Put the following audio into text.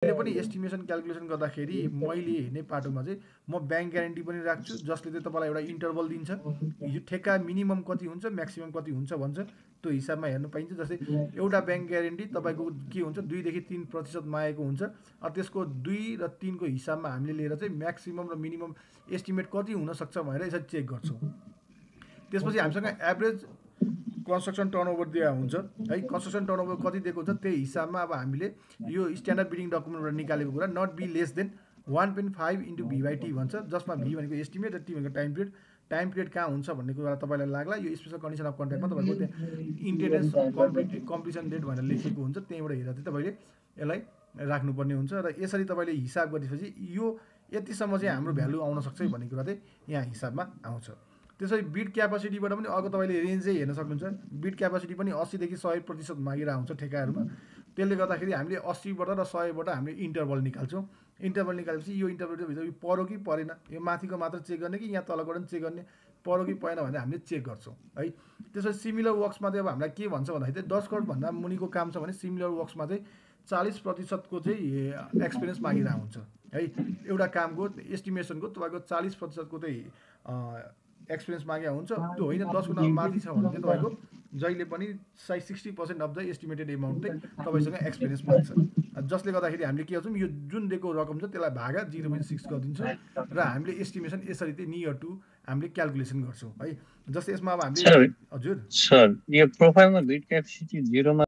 मैले पनि estimation calculation गर्दाखेरि मैले हेर्ने पाटोमा चाहिँ म ब्याङ्क ग्यारेन्टी पनि राख्छु, जसले चाहिँ तपाईँलाई एउटा इन्टरभल दिन्छ। यो ठेक्का मिनिमम कति हुन्छ, म्याक्सिमम कति हुन्छ भन्छ, त्यो हिसाबमा हेर्नु पाइन्छ। जस्तै एउटा ब्याङ्क ग्यारेन्टी तपाईँको के हुन्छ, 2 देखि 3% मागेको हुन्छ। त्यसको 2 र 3 को हिसाबमा हामीले लिएर चाहिँ म्याक्सिमम र मिनिमम एस्टिमेट कति हुनसक्छ भनेर यसरी चेक गर्छौँ। त्यसपछि हामीसँग एभरेज कन्स्ट्रक्सन टर्नओभर दिएको हुन्छ है। कन्स्ट्रक्सन टर्नओभर कति दिएको हुन्छ त्यही हिसाबमा अब हामीले यो स्ट्यान्डर्ड बिडिङ डकुमेन्टबाट निकालेको कुरा not be less than 1.5 into भी/टी भन्छ, जसमा भी भनेको एस्टिमेट र टी भनेको टाइम पिरियड। टाइम पिरियड कहाँ हुन्छ भन्ने कुरा तपाईँलाई लाग्ला। यो स्पेसल कन्डिसन अफ कन्ट्र्याक्टमा तपाईँको त्यहाँ इन्टेन्स कम्प्लिसन डेट भनेर लेखिएको हुन्छ, त्यहीँबाट हेरेर चाहिँ तपाईँले यसलाई राख्नुपर्ने हुन्छ। र यसरी तपाईँले हिसाब गरेपछि यो यतिसम्म चाहिँ हाम्रो भ्यालु आउन सक्छ भन्ने कुरा चाहिँ यहाँ हिसाबमा आउँछ। त्यसरी बिड क्यापासिटीबाट पनि अब तपाईँले रेन्जै हेर्न सक्नुहुन्छ। बिड क्यापासिटी पनि 80 देखि 100% मागिरहेको हुन्छ ठेकाहरूमा। त्यसले गर्दाखेरि हामीले 80बाट र 100बाट हामीले इन्टरभल निकाल्छौँ। इन्टरभल निकालेपछि यो इन्टरभलभित्र भित्र पऱ्यो कि परेन, यो माथिको मात्र चेक गर्ने कि यहाँ तलबाट पनि चेक गर्ने, पऱ्यो कि परेन भनेर हामीले चेक गर्छौँ है। त्यसपछि सिमिलर वर्क्समा चाहिँ अब हामीलाई के भन्छ भन्दाखेरि चाहिँ 10 करोडभन्दा मुनिको काम छ भने सिमिलर वर्क्समा चाहिँ 40% को चाहिँ एक्सपिरियन्स मागिरहेको हुन्छ है। एउटा कामको एस्टिमेसनको तपाईँको 40% को चाहिँ एक्सपिरियन्स मागेको हुन्छ। त्यो होइन 10 गुणा माथि छ भने चाहिँ तपाईँको जहिले पनि 60% अफ द एस्टिमेटेड एमाउन्ट चाहिँ तपाईँसँग एक्सपिरियन्स माग्छ। जसले गर्दाखेरि हामीले के गर्छौँ, यो जुन दिएको रकम छ त्यसलाई भागा 0.6 गरिदिन्छौँ र हामीले एस्टिमेसन यसरी चाहिँ नियर टु हामीले क्याल्कुलेसन गर्छौँ है। जस्तै यसमा अब हामीले हजुर सर यो प्रोफाइलमा बिड क्यापेसिटी 0 मा